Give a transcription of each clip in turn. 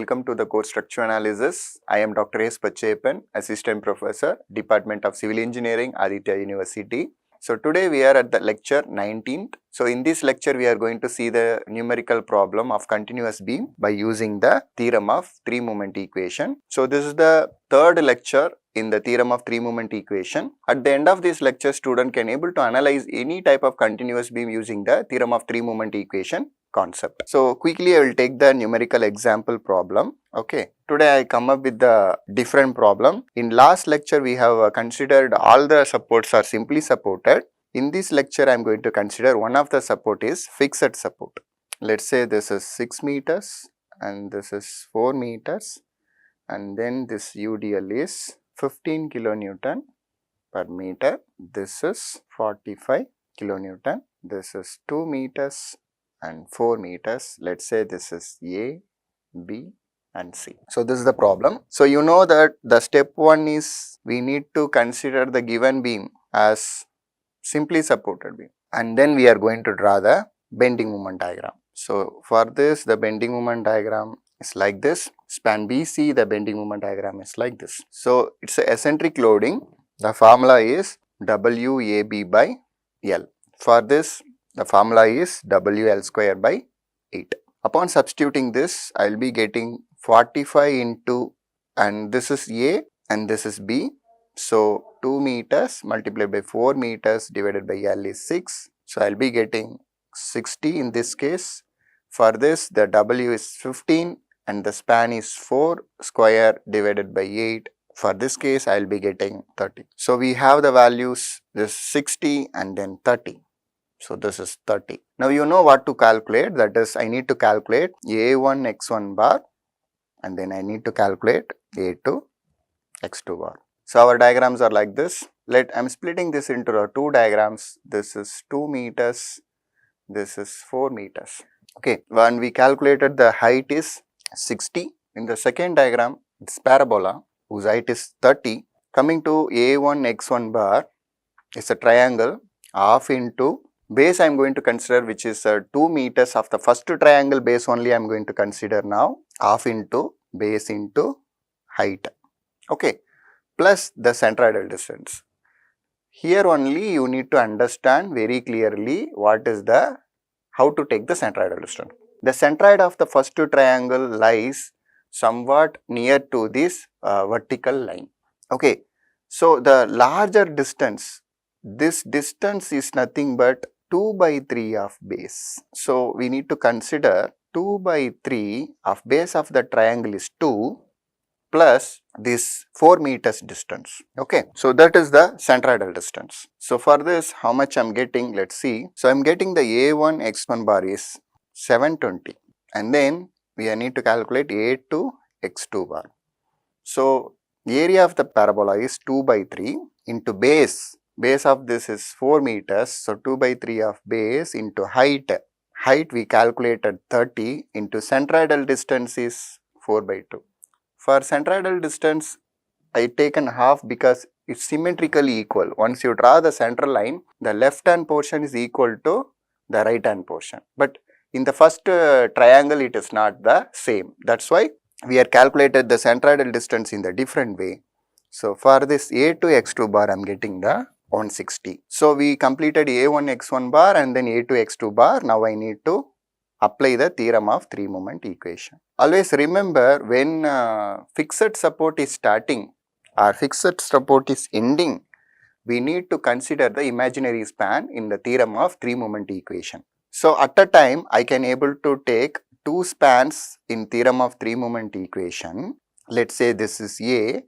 welcome to the course Structure Analysis. I am Dr.S.Pachaiappan, Assistant Professor, Department of Civil Engineering, Aditya University. So today we are at the lecture 19th. So in this lecture we are going to see the numerical problem of continuous beam by using the theorem of three moment equation. So this is the third lecture in the theorem of three moment equation. At the end of this lecture, student can able to analyze any type of continuous beam using the theorem of three moment equation concept. So quickly I will take the numerical example problem. Okay, today I come up with the different problem. In last lecture we have considered all the supports are simply supported. In this lecture I am going to consider one of the support is fixed support. Let's say this is 6 meters and this is 4 meters and then this UDL is 15 kilonewton per meter. This is 45 kilonewton. This is 2 meters and 4 meters. Let's say this is A, B and C. So this is the problem. So you know that the step 1 is we need to consider the given beam as simply supported beam and then we are going to draw the bending moment diagram. So for this the bending moment diagram is like this. Span BC, the bending moment diagram is like this. So it's a eccentric loading. The formula is WAB by L. For this the formula is WL square by 8. Upon substituting this, I will be getting 45 into, and this is A and this is B. So 2 meters multiplied by 4 meters divided by L is 6. So I will be getting 60 in this case. For this, the W is 15 and the span is 4 square divided by 8. For this case, I will be getting 30. So we have the values, this 60 and then 30. So this is 30. Now you know what to calculate, that is I need to calculate A1 x1 bar and then I need to calculate A2 x2 bar. So our diagrams are like this. I am splitting this into two diagrams. This is 2 meters, this is 4 meters. Okay, when we calculated the height is 60. In the second diagram, it's parabola whose height is 30. Coming to A1 x1 bar, it's a triangle half into base I am going to consider, which is 2 meters of the first triangle base only I am going to consider now, half into base into height, okay, plus the centroidal distance. Here only you need to understand very clearly what is the, how to take the centroidal distance. The centroid of the first triangle lies somewhat near to this vertical line, okay. So the larger distance, this distance is nothing but 2 by 3 of base. So we need to consider 2 by 3 of base of the triangle is 2 plus this 4 meters distance. Okay. So that is the centroidal distance. So for this how much I am getting, let's see. So I am getting the A1 x1 bar is 720 and then we need to calculate A2 x2 bar. So the area of the parabola is 2 by 3 into base. Base of this is 4 meters, so 2 by 3 of base into height. Height we calculated 30 into centroidal distance is 4 by 2. For centroidal distance, I taken half because it's symmetrically equal. Once you draw the central line, the left hand portion is equal to the right hand portion. But in the first triangle, it is not the same. That's why we have calculated the centroidal distance in the different way. So for this A2 x2 bar, I am getting the 160. So we completed A1 x1 bar and then A2 x2 bar. Now I need to apply the theorem of three moment equation. Always remember, when fixed support is starting or fixed support is ending, we need to consider the imaginary span in the theorem of three moment equation. So at a time I can able to take two spans in theorem of three moment equation. Let's say this is A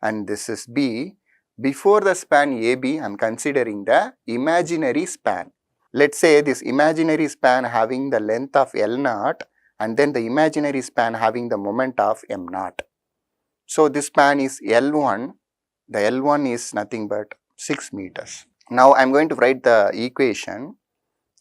and this is B. Before the span AB, I am considering the imaginary span. Let's say this imaginary span having the length of L0 and then the imaginary span having the moment of M0. So this span is L1, the L1 is nothing but 6 meters. Now I am going to write the equation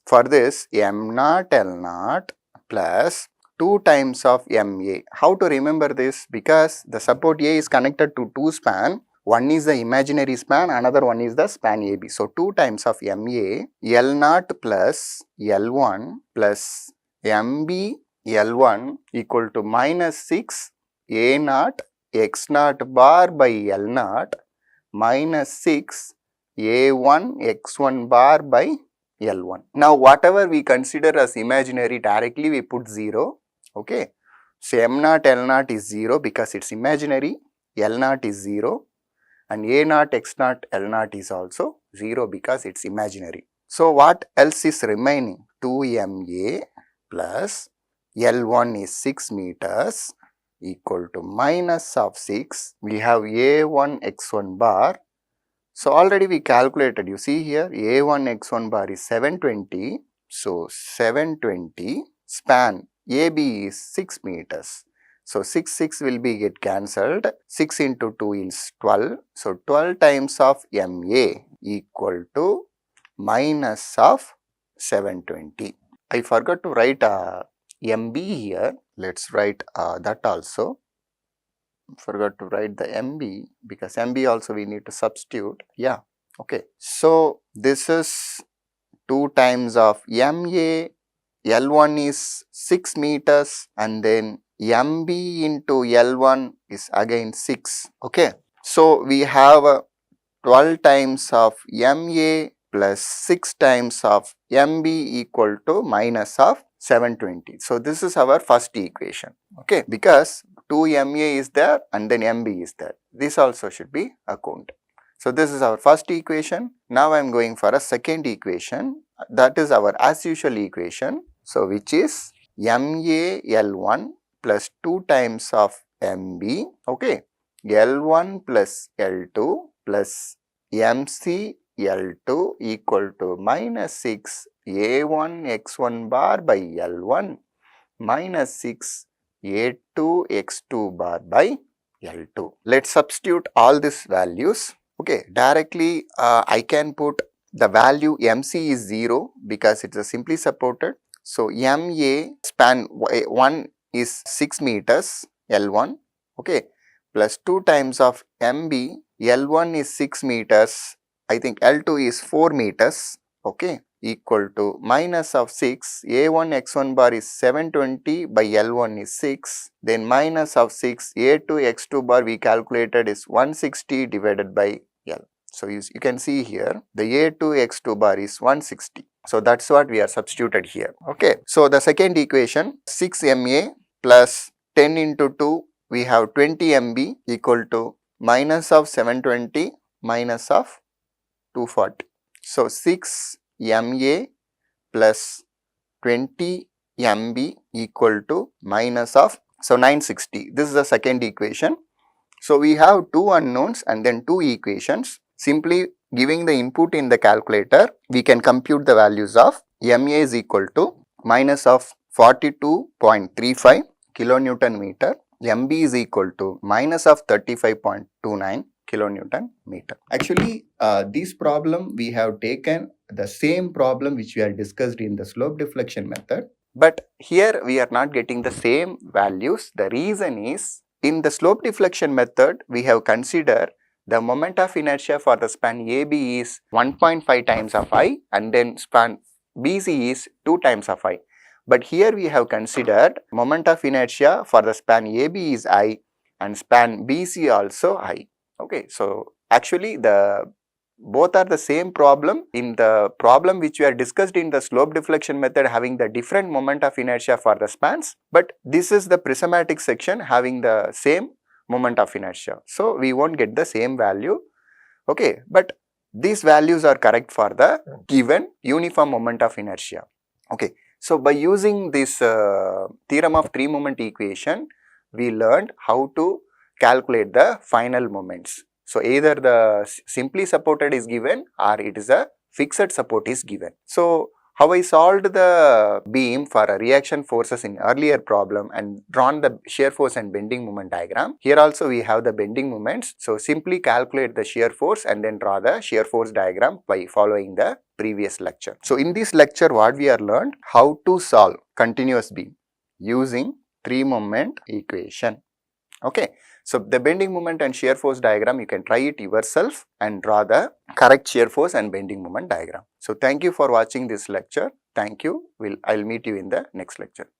for this M0 L0 plus 2 times of MA. How to remember this? Because the support A is connected to two span. One is the imaginary span, another one is the span AB. So 2 times of MA, L0 plus L1 plus MB L1 equal to minus 6 A naught x naught bar by L naught minus 6 A1 x1 bar by L1. Now whatever we consider as imaginary, directly we put 0. Okay. So M naught L naught is 0 because it's imaginary, L naught is 0, and A naught x naught L naught is also 0 because it's imaginary. So what else is remaining? 2MA plus L1 is 6 meters equal to minus of 6. We have A1 x1 bar. So already we calculated, you see here A1 x1 bar is 720. So 720, span AB is 6 meters. So 6 will be get cancelled. 6 into 2 is 12. So 12 times of MA equal to minus of 720. I forgot to write MB here. Let's write that also. Forgot to write the MB because MB also we need to substitute. Yeah, okay. So this is 2 times of MA, L1 is 6 meters, and then MB into L1 is again 6. Okay. So we have 12 times of MA plus 6 times of MB equal to minus of 720. So this is our first equation. Okay. Because 2MA is there and then MB is there. This also should be accounted. So this is our first equation. Now I am going for a second equation. That is our as usual equation. So which is MA L1 plus 2 times of MB. Okay. L1 plus L2 plus MC L2 equal to minus 6 A1 x1 bar by L1 minus 6 A2 x2 bar by L2. Let's substitute all these values. Okay, directly I can put the value MC is 0 because it is simply supported. So MA span 1 is 6 meters L1, okay, plus 2 times of MB, L1 is 6 meters, I think L2 is 4 meters, okay, equal to minus of 6, A1 x1 bar is 720 by L1 is 6, then minus of 6, A2 x2 bar we calculated is 160 divided by L. So you can see here the A2 x2 bar is 160. So that's what we are substituted here. Okay. So the second equation 6MA plus 10 into 2 we have 20 MB equal to minus of 720 minus of 240. So 6 MA plus 20 MB equal to minus of, so 960. This is the second equation. So we have two unknowns and then two equations. Simply giving the input in the calculator, we can compute the values of MA is equal to minus of 42.35 kilonewton meter, MB is equal to minus of 35.29 kilonewton meter. Actually, this problem we have taken the same problem which we have discussed in the slope deflection method, but here we are not getting the same values. The reason is in the slope deflection method we have considered the moment of inertia for the span AB is 1.5 times of I and then span BC is 2 times of I. But here we have considered moment of inertia for the span AB is I and span BC also I. Okay, so actually both are the same problem. In the problem which we are discussed in the slope deflection method having the different moment of inertia for the spans, but this is the prismatic section having the same moment of inertia. So we won't get the same value. Okay, but these values are correct for the given uniform moment of inertia. Okay, so by using this theorem of three moment equation, we learned how to calculate the final moments. So either the simply supported is given or it is a fixed support is given. So how I solved the beam for a reaction forces in earlier problem and drawn the shear force and bending moment diagram. Here also we have the bending moments. So simply calculate the shear force and then draw the shear force diagram by following the previous lecture. So in this lecture what we are learned how to solve continuous beam using three moment equation. Okay. So the bending moment and shear force diagram you can try it yourself and draw the correct shear force and bending moment diagram. So thank you for watching this lecture. Thank you. I'll meet you in the next lecture.